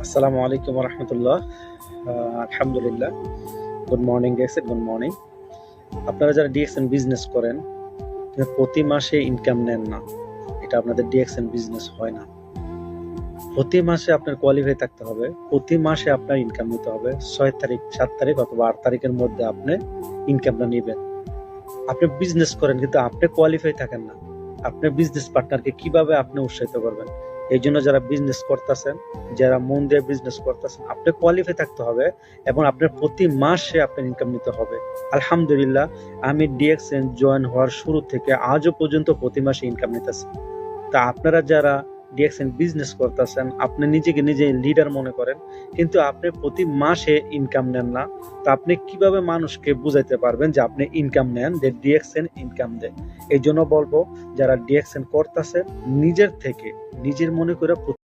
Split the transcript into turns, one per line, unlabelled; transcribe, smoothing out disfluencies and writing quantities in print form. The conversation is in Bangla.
আসসালামু আলাইকুম রহমতুল্লাহ। আলহামদুলিল্লাহ। Good morning DXN, good morning. আপনারা যারা ডিএক্সএন বিজনেস করেন, প্রতি মাসে ইনকাম নেন না, এটা আপনাদের ডিএক্সএন বিজনেস হয় না। প্রতি মাসে আপনার কোয়ালিফাই থাকতে হবে, প্রতি মাসে আপনার ইনকাম নিতে হবে। 6 তারিখ, 7 তারিখ অথবা 8 তারিখের মধ্যে আপনি ইনকামটা নেবেন। আপনি বিজনেস করেন কিন্তু আপনি কোয়ালিফাই থাকেন না, আপনার বিজনেস পার্টনারকে কিভাবে আপনি উৎসাহিত করবেন? এই জন্য যারা বিজনেস করতেছেন, যারা মন দিয়ে বিজনেস করতেছেন, আপনি কোয়ালিফাই থাকতে হবে এবং আপনার প্রতি মাসে আপনার ইনকাম নিতে হবে। আলহামদুলিল্লাহ, আমি ডিএক্সএন জয়েন হওয়ার শুরু থেকে আজও পর্যন্ত প্রতি মাসে ইনকাম নিতেছি। তা আপনারা যারা ডিএক্সএন বিজনেস করতেছেন, আপনি নিজেকে নিজে লিডার মনে করেন কিন্তু আপনি প্রতি মাসে ইনকাম নেন না, তো আপনি কিভাবে মানুষকে বুঝাইতে পারবেন যে আপনি ইনকাম নেন, যে ডিএক্সএন ইনকাম দেয়? এই জন্য বলবো, যারা ডিএক্সএন করতেছেন নিজের থেকে নিজের মনে করে